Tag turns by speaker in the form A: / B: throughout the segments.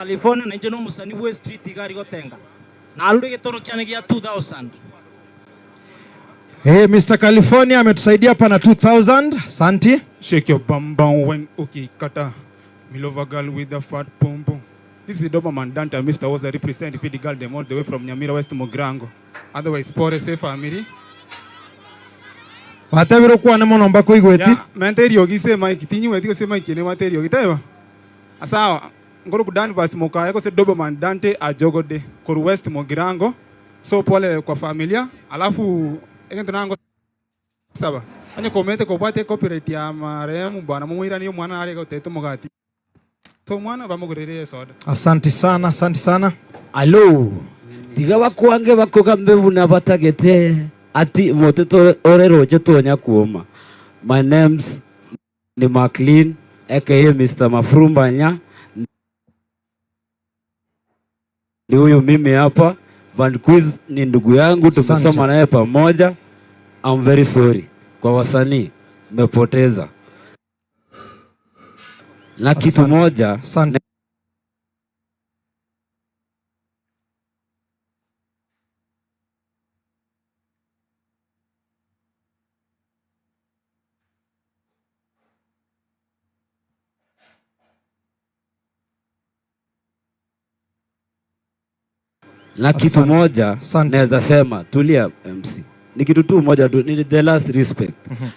A: California na nje no musani we street igari gotenga na alure getoro kyane gya 2000.
B: Hey, Mr. California ametusaidia hapa na 2000. Asante.
C: Shake your bum bum when okay kata. Me love a girl with a fat pum pum. This is Doberman Dante. Mr. was a representative the girl them all the way from Nyamira West Mogrango. Otherwise, poor safe family.
B: Watabiro kwa nemo nomba ko igweti.
C: Ya, menterio gise Mike tinyi weti ko se Mike ne materio gitaiwa. Asawa, ngoro ku Danvers Mokaya ko se Doberman Dante a jogode ko West Mogrango. So pole kwa familia. Alafu egento nango saba. Anya komete ko bate copyright ya marehemu bwana mumwira niyo mwana ali ko teto mogati. So mwana bamugurere soda.
B: Asante sana, asante sana.
D: Alo. Diga bakwange bakogambe buna batagete. Ati moteto orero jetonya kuoma. My name's ni McLean aka Mr. Mafrumbanya. Ni huyu mimi hapa. Van Quiz ni ndugu yangu tumesoma naye pamoja. I'm very sorry kwa wasanii nimepoteza. Na kitu moja naweza sema tulia MC. Ni kitu tu moja tu, ni the last respect.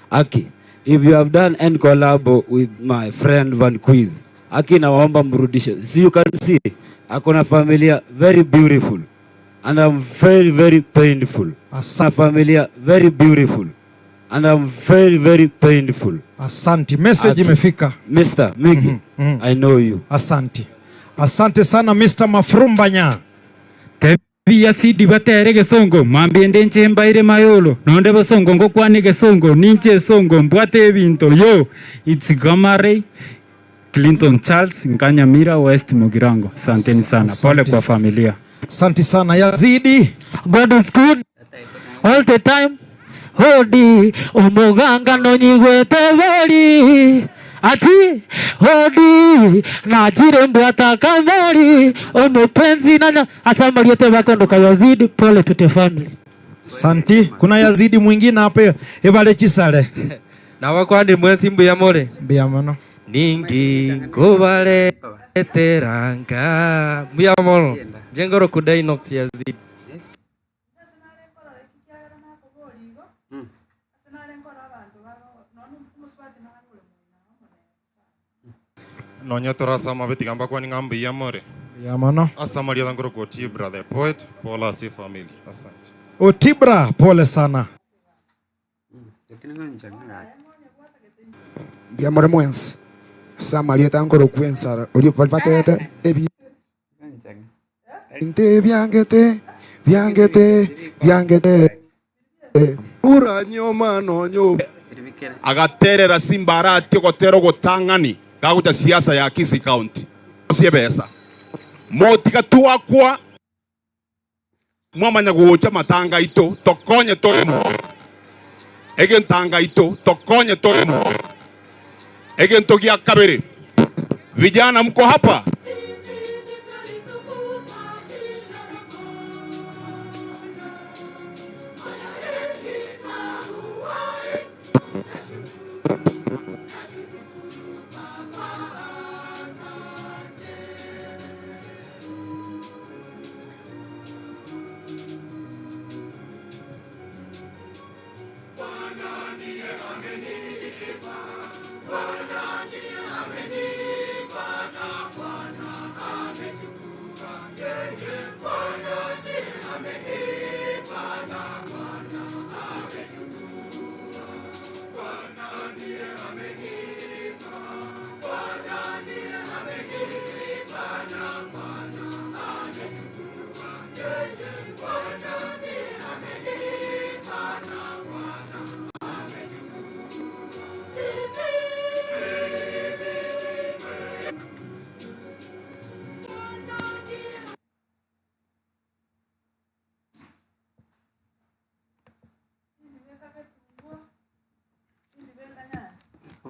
D: Aki, if you have done any collab with my friend Van Quiz, Aki naomba mrudishe. So you can see, akona familia very beautiful. And I'm very, very painful. Asante. Familia very beautiful. And I'm very, very painful.
B: Asante. Message imefika.
D: Mr. Migi, I know you.
B: Asante. Asante sana Mr. Mafrumbanya.
E: Via sidi batere gesongo mambiende nchembaire mayolo nonde basongo ngokwane gesongo ninche songo mbwate binto yo it's Gamare Clinton Charles Nkanyamira West Mogirango. Asanteni sana. Pole kwa familia.
B: Asante sana Yazidi.
F: God is good all the time. Hodi omoganga no nyigwete veri ati hodi na jire mbwata kamari omepenzi na asamali yote bakondo ka Yazidi. Pole to the family.
B: Santi. Kuna Yazidi mwingine hapa ebale chisale
G: na wakwandi mwezi mbuyamore
B: mbuyamano
G: ningi ngobale teranga mbuyamoro jengoro kudai noksi Yazidi.
H: Nonyatora sama beti gamba kwa ningambi yamore.
B: Yamano.
H: Asama liya ngoro kwa Tibra the poet, Paula si family. Asante.
B: Tibra, pole sana.
I: Yamore mwens. Asama liya ngoro kwensa. Ulio palpate ebi. Inte biangete, biangete.
J: Ura nyoma no nyo. Agaterera simbara ati gotero gotangani. Gaguta siasa ya Kisii County. Siebesa. Motika tuakwa mwamanya guocha matanga ito tokonye tole mo. Egen tanga ito tokonye tole mo. Egen togia kabere. Vijana mko hapa?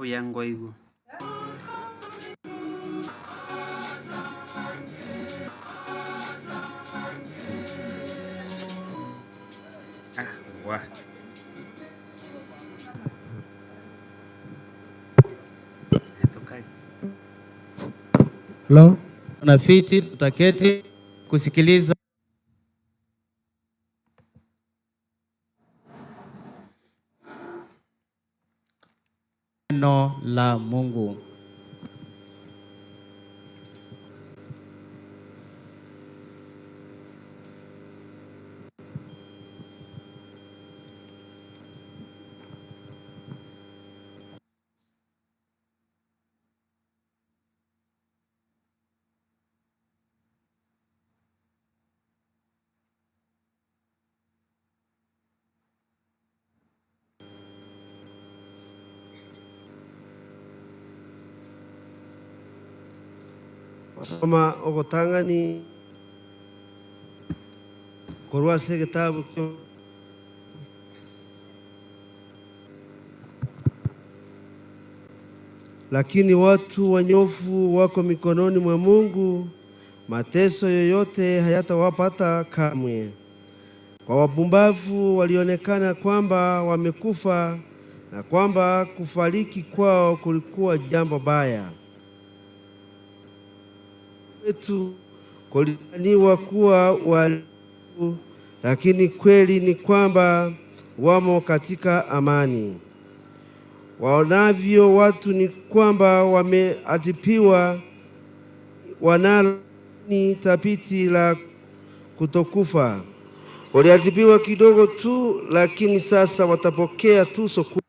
K: Yangu aigu Hello, unafiti, tutaketi kusikiliza neno la Mungu.
L: Wasoma okotangani korwase kitabu lakini watu wanyofu wako mikononi mwa Mungu, mateso yoyote hayatawapata kamwe. Kwa wapumbavu walionekana kwamba wamekufa na kwamba kufariki kwao kulikuwa jambo baya. Wetu kulidhaniwa kuwa walifu, lakini kweli ni kwamba wamo katika amani. Waonavyo watu ni kwamba wameadhibiwa, wanalo ni thabiti la kutokufa. Waliadhibiwa kidogo tu, lakini sasa watapokea tuzo kubwa.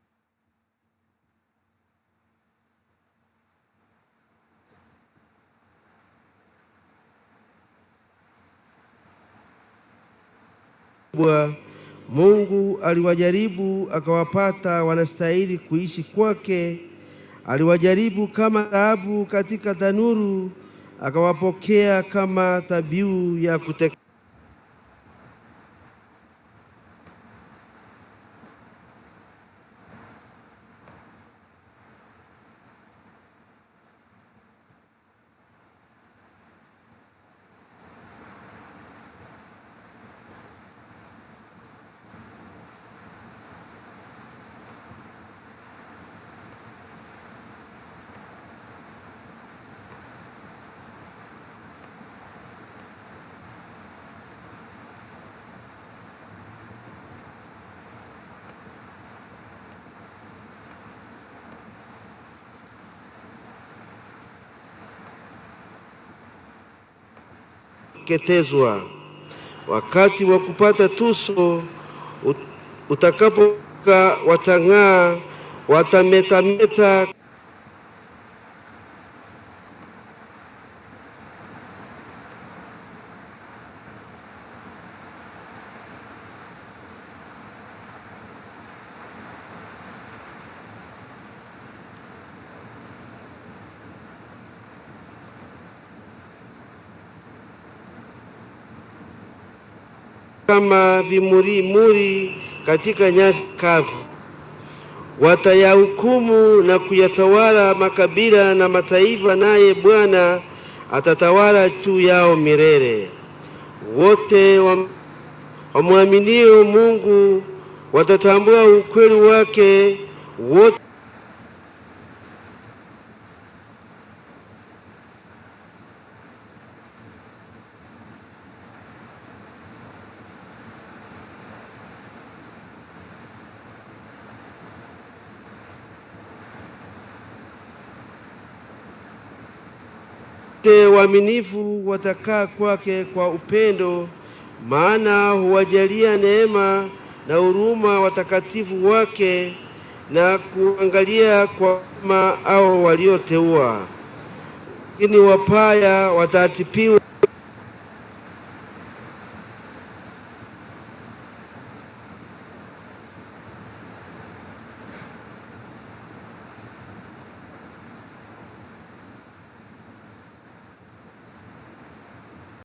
L: Mungu aliwajaribu akawapata wanastahili kuishi kwake. Aliwajaribu kama dhahabu katika tanuru, akawapokea kama dhabihu ya kuteketezwa. Wakati wa kupata tuzo utakapoka, watang'aa, watametameta kama vimurimuri katika nyasi kavu. Watayahukumu na kuyatawala makabila na mataifa, naye Bwana atatawala juu yao milele. Wote wamwaminio Mungu watatambua ukweli wake. Wote waaminifu watakaa kwake kwa upendo, maana huwajalia neema na huruma watakatifu wake na kuangalia kwa wema au walioteua. Lakini wapaya wataadhibiwa